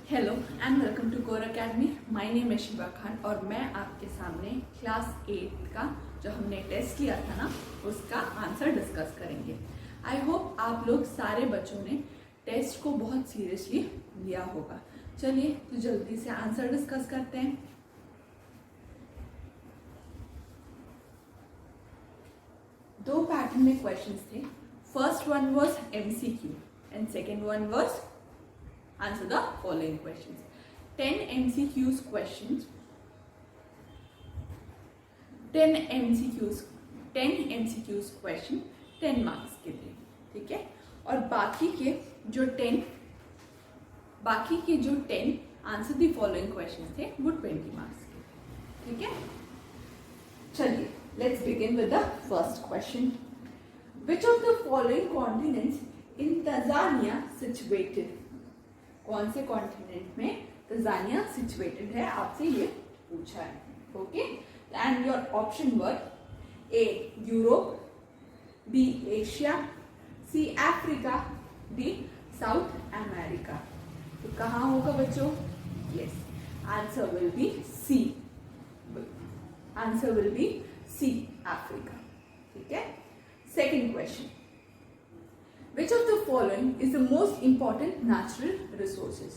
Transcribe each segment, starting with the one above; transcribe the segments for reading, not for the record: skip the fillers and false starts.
Hello and welcome to Core Academy. My name है शिवा खान और मैं आपके सामने क्लास 8 का जो हमने टेस्ट लिया था ना उसका आंसर डिस्कस करेंगे। आई होप आप लोग सारे बच्चों ने टेस्ट को बहुत सीरियसली लिया होगा। चलिए तो जल्दी से आंसर डिस्कस करते हैं। दो पैटर्न में क्वेश्चंस थे। First one was MCQ and second one was answer the following questions. 10 MCQs questions, 10 MCQs question 10 marks के लिए, ठीक है। और बाकी के जो 10 आंसर द फॉलोइंग क्वेश्चन थे वो 20 मार्क्स के, ठीक है। चलिए let's begin with the first question. Which of the following continents in Tanzania situated? कौन से कॉन्टिनेंट में तंजानिया सिचुएटेड है, आपसे ये पूछा है, okay. And your option were A Europe, B Asia, C Africa, D South America. तो कहाँ होगा बच्चों? Yes, answer will be C. Answer will be C Africa, ठीक है। Second question, Which of the following is the most important natural resources?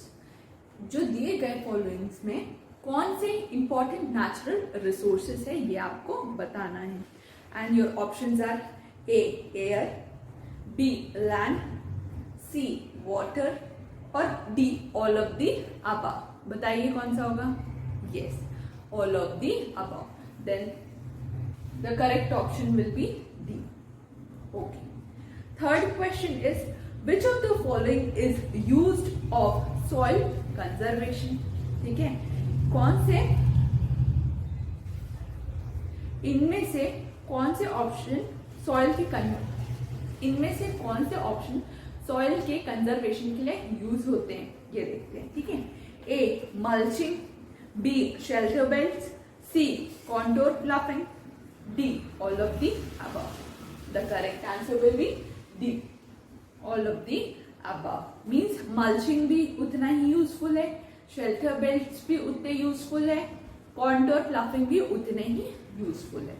जो दिए गए followings में कौन से इंपॉर्टेंट नेचुरल रिसोर्सेज है ये आपको बताना है। And your options are A air, B land, C water और D all of the above. बताइए कौन सा होगा? Yes, all of the above. Then the correct option will be D, okay. Third question is, which of the following is used of soil conservation? ठीक है, कौन से इनमें से कौन से ऑप्शन सॉइल के कंजर्वेशन के लिए यूज होते हैं ये देखते हैं, ठीक है। A mulching, B shelter belts, C contour ploughing, D all of the above. The correct answer will be D, all of the above. Means mulching भी उतना ही यूजफुल है, शेल्टर बेल्ट्स भी उतने यूजफुल है, कॉन्टोर प्लफिंग भी उतने ही यूजफुल है।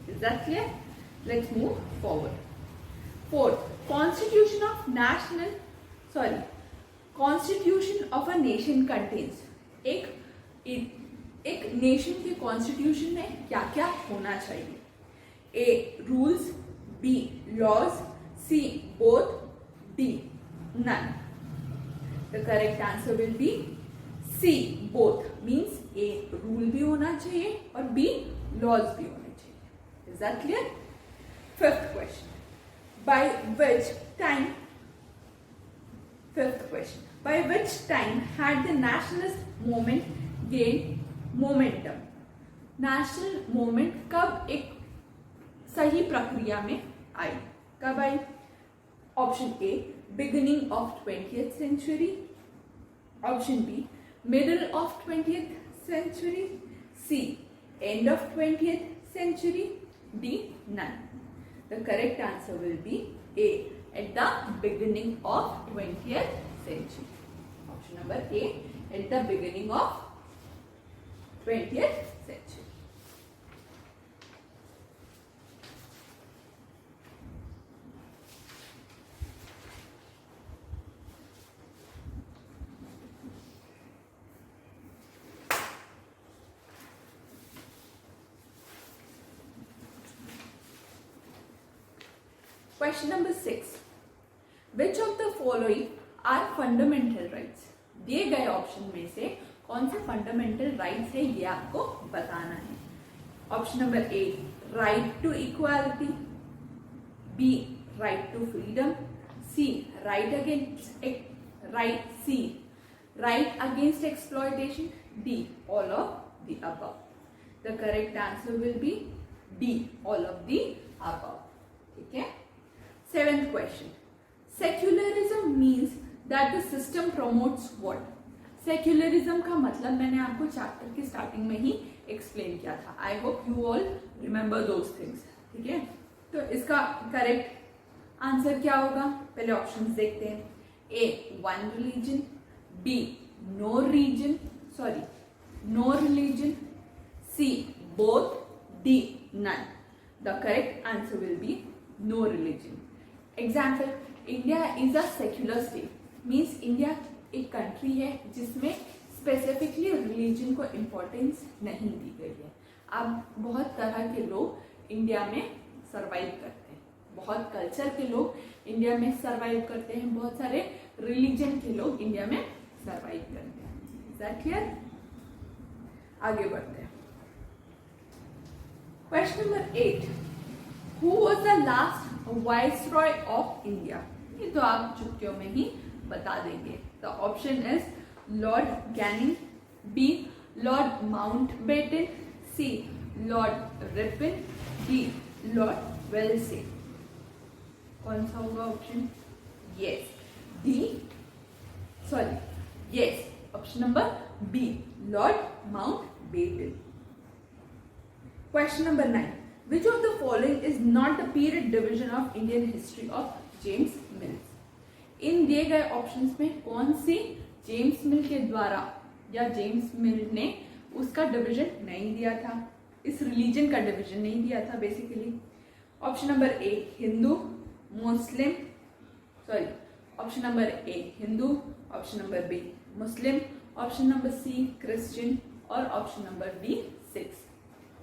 Is that clear? Let's move forward. Fourth, Constitution of a nation contains. एक नेशन के कॉन्स्टिट्यूशन में क्या क्या होना चाहिए? A rules, B laws, C both, D none. The correct answer will be C both. Means A rule भी होना चाहिए और B laws भी होने चाहिए। Is that clear? Fifth question. By which time had the nationalist movement gained momentum? National movement कब एक सही प्रक्रिया में आई? कब आई? Option A beginning of 20th century, option B middle of 20th century, C end of 20th century, D none. The correct answer will be A at the beginning of 20th century. Option number A at the beginning of 20th century. Question number 6. Which of the following are fundamental rights? दिए गए option में से कौन से fundamental rights है ये आपको बताना है। Option number A right to equality, B right to freedom, C right against exploitation, D all of the above. The correct answer will be D all of the above, ठीक है। Seventh question. Secularism means that the system promotes what? Secularism का मतलब मैंने आपको chapter की starting में ही explain किया था। I hope you all remember those things, ठीक है। तो इसका करेक्ट आंसर क्या होगा? पहले ऑप्शंस देखते हैं। A one religion, B, no region, sorry, no religion, C, both, D, none. The correct answer will be no religion. Example, India is a secular state. Means India एक country है जिसमें specifically religion को importance नहीं दी गई है. अब बहुत तरह के लोग इंडिया में सरवाइव करते हैं, बहुत कल्चर के लोग इंडिया में सरवाइव करते हैं, बहुत सारे रिलीजन के लोग इंडिया में सरवाइव करते हैं. Is that clear? आगे बढ़ते हैं. Question number 8, who was the last viceroy of India? ये तो आप चुटकियों में ही बता देंगे. The option is Lord Canning, B Lord Mountbatten, C Lord Ripon, D Lord Wellesley. कौन सा होगा option? Yes, D, sorry, yes, option number B Lord Mountbatten. Question number 9. Which of the following is not the period division of Indian history of James Mills? इन दिए गए options में कौन सी James मिल के द्वारा या जेम्स मिल ने उसका डिवीजन नहीं दिया था, इस रिलीजन का डिवीजन नहीं दिया था basically? Option number A Hindu, Muslim, sorry, option number A Hindu, option number B Muslim, option number C Christian और option number D six.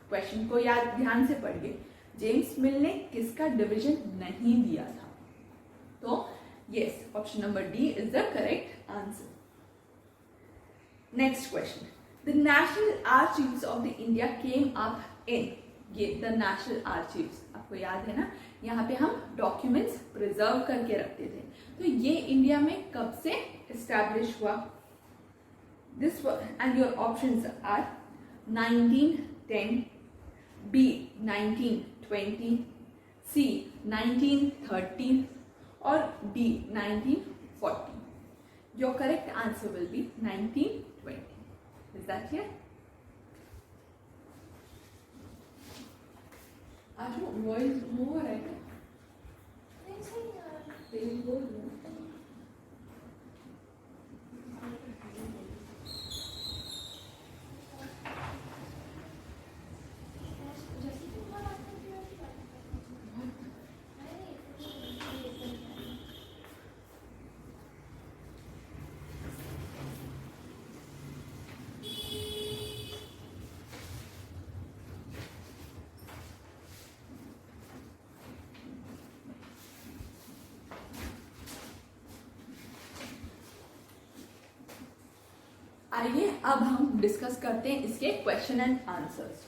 Question को याद ध्यान से पढ़िए. जेम्स मिल ने किसका डिवीजन नहीं दिया था? तो yes, option number D is the correct answer. Next question. The national archives of the India came up in. ये द नेशनल आर्चीव्स आपको याद है ना, यहाँ पे हम डॉक्यूमेंट्स प्रिजर्व करके रखते थे. तो ये इंडिया में कब से एस्टैब्लिश हुआ? This and your options are 1910, B 1920, C 1913 और D 1940. Your correct answer will be 1920. Is that clear? आज वो वॉइस ओवर है क्या? तेज बोल रहे हो. आइए अब हम डिस्कस करते हैं इसके question and answers.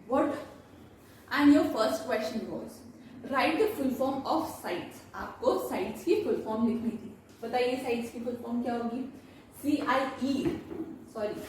What and your first question was right the full form of sites. आपको साइट्स की फुल फॉर्म लिखनी थी. बताइए साइट्स की फुल फॉर्म क्या होगी? CIE, sorry,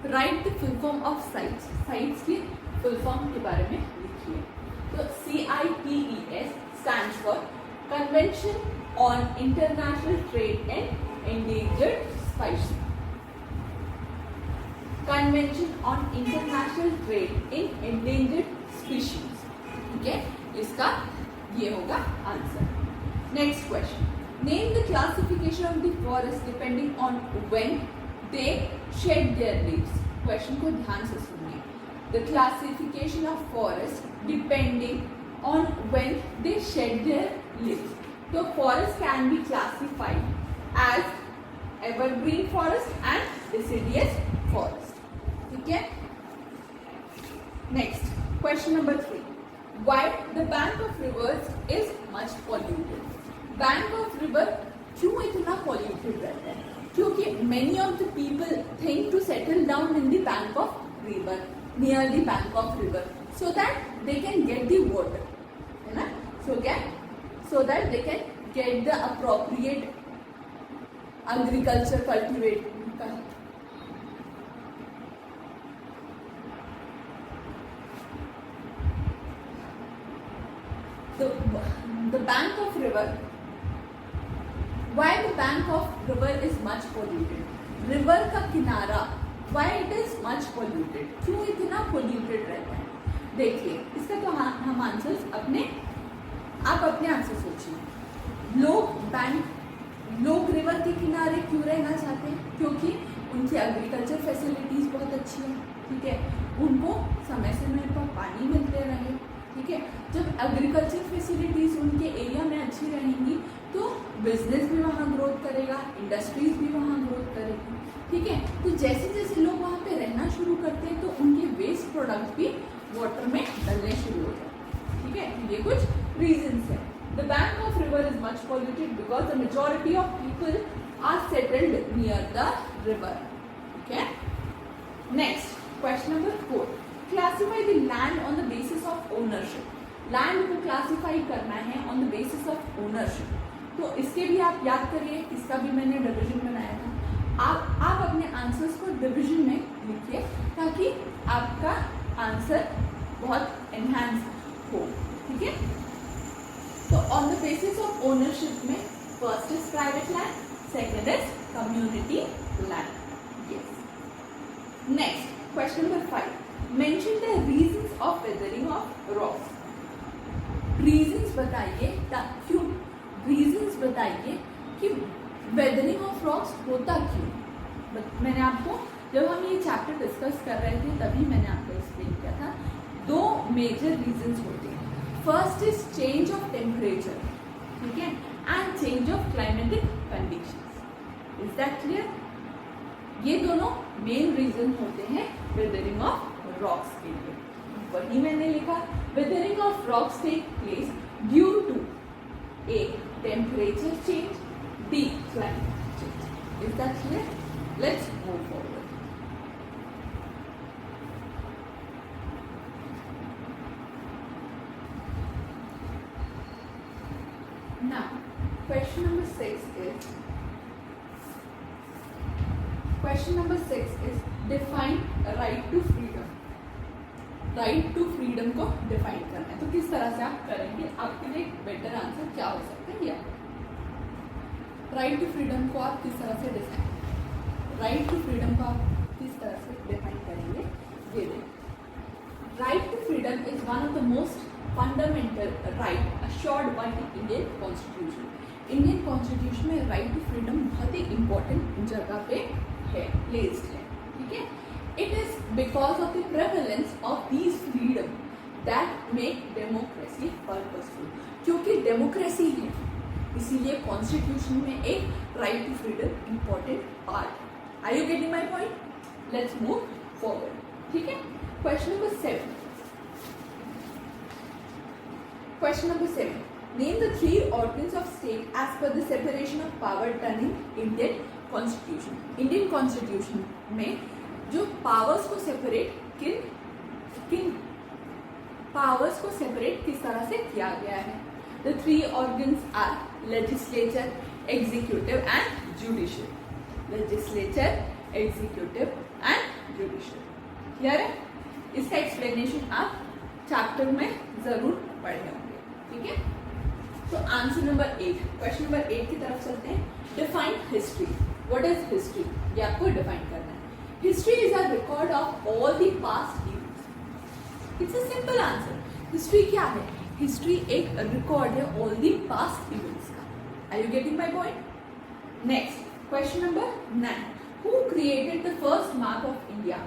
right the full form of sites. Sites की फुल फॉर्म के बारे में लिखिए. तो CITES stands for Convention on International Trade in Endangered Species. Convention on International Trade in Endangered Species. ठीक है, इसका ये होगा answer. Next question. Name the classification of the forest depending on when they shed their leaves. Question को ध्यान से सुनिए. the classification of forest depending on when they shed their leaves. So forest can be classified as evergreen forest and deciduous forest. Okay. Next, question number 3. Why the bank of rivers is much polluted? Bank of river क्यों इतना polluted रहता है? क्योंकि many of the people think to settle down in the bank of river, near the bank of river, so that they can get the water, है ना? So that they can get the appropriate agriculture cultivate. The bank of river. Why the bank of river is much polluted? River का किनारा why it is much polluted? क्यों इतना polluted रहता है? देखिए इसका तो हम आंसर्स आप अपने आंसर सोचिए. लोग रिवर के किनारे क्यों रहना चाहते हैं? क्योंकि उनकी एग्रीकल्चर फैसिलिटीज बहुत अच्छी है. ठीक है, उनको समय समय पर पानी मिलते रहे. ठीक है, जब एग्रीकल्चर फैसिलिटीज उनके एरिया में अच्छी रहेंगी तो बिजनेस भी वहाँ ग्रोथ करेगा, इंडस्ट्रीज भी वहाँ ग्रोथ करेगी. ठीक है, तो जैसे जैसे लोग वहाँ पे रहना शुरू करते हैं तो उनके वेस्ट प्रोडक्ट भी वाटर में डलने शुरू हो जाते हैं. ठीक है, ये कुछ रीजंस है. The bank of river is much polluted because the majority of people are settled near the river. Okay, next question number 4. Classify the land on the basis of ownership. Land को classify करना है on the basis of ownership. तो इसके भी आप याद करिए, इसका भी मैंने डिवीजन बनाया था. आप अपने आंसर्स को डिवीजन में लिखिए ताकि आपका आंसर बहुत एनहांस हो. ठीक है, तो on the basis of ownership में first is private land, second is community land. Yes. Next question number 5. Mention the reasons of weathering of rocks. Reasons बताइए, क्यों रीजंस बताइए कि वेदरिंग ऑफ रॉक्स होता क्यों. मैंने आपको जब हम ये चैप्टर डिस्कस कर रहे थे तभी मैंने आपको एक्सप्लेन किया था. 2 मेजर रीजंस होते हैं. First is change of temperature. ठीक है, and change of climatic conditions. Is that clear? ये दोनों मेन रीजन होते हैं वेदरिंग ऑफ रॉक्स के लिए. वही मैंने लिखा, weathering of rocks take place due to A. temperature change, B. climate change. Is that clear? Let's move forward. Now, question number 6 is define right to freedom. Right to freedom को define करना है. तो किस तरह से आप करेंगे, आपके लिए बेटर आंसर क्या हो सकता है? या राइट टू फ्रीडम को आप किस तरह से डिफाइन करेंगे? ये देखिए, right to freedom is one of the most fundamental right assured by the Indian constitution. Indian constitution में राइट टू फ्रीडम बहुत ही इंपॉर्टेंट जगह पे है, प्लेस्ड है. ठीक है, it is because of the prevalence of these freedom that make democracy purposeful. क्योंकि डेमोक्रेसी है इसीलिए कॉन्स्टिट्यूशन में एक right to freedom important part. Are you getting my point? Let's move forward. ठीक है, question number 7. Name the 3 organs of state as per the separation of power done in Indian Constitution. Indian Constitution में जो powers को separate किन powers को separate किस तरह से किया गया है? The 3 organs are legislature, executive and judicial. Legislature, executive and judicial. Clear है? इसका एक्सप्लेनेशन आप चैप्टर में जरूर पढ़े होंगे. ठीक है, तो आंसर नंबर 8, क्वेश्चन नंबर 8 की तरफ चलते हैं. Define history. What is history? ये आपको डिफाइन करना है. History is a record of all the past events. It's a simple answer. History क्या है? History एक record है all the past events का. Are you getting my point? Next, question number 9. Who created the first map of India?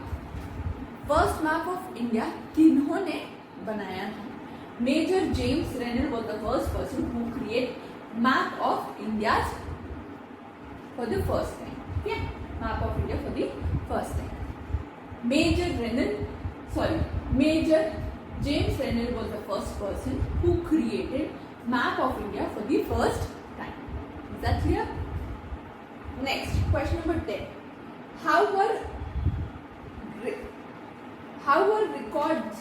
First map of India किन्होंने बनाया था? Major James Rennell was the first person who create map of India for the first time. Okay, map of India for the first time. Major James Renner was the first person who created map of India for the first time. Is that clear? Next, question number 10. How were records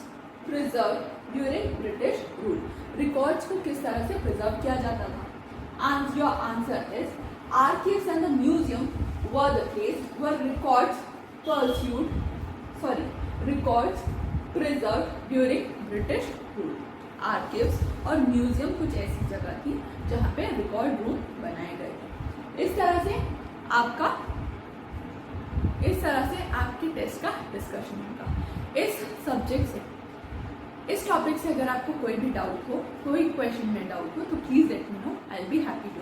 preserved during British rule? Records को किस तरह से preserve किया जाता था? And your answer is archives and the museum were the place where records preserved during British rule. Archives और museum कुछ ऐसी जगह थी जहाँ पे रिकॉर्ड रूम बनाए गए थे। इस तरह से आपके टेस्ट का डिस्कशन होगा। इस सब्जेक्ट से, इस टॉपिक से अगर आपको कोई भी डाउट हो, कोई क्वेश्चन में डाउट हो, तो please let me know, I will be happy to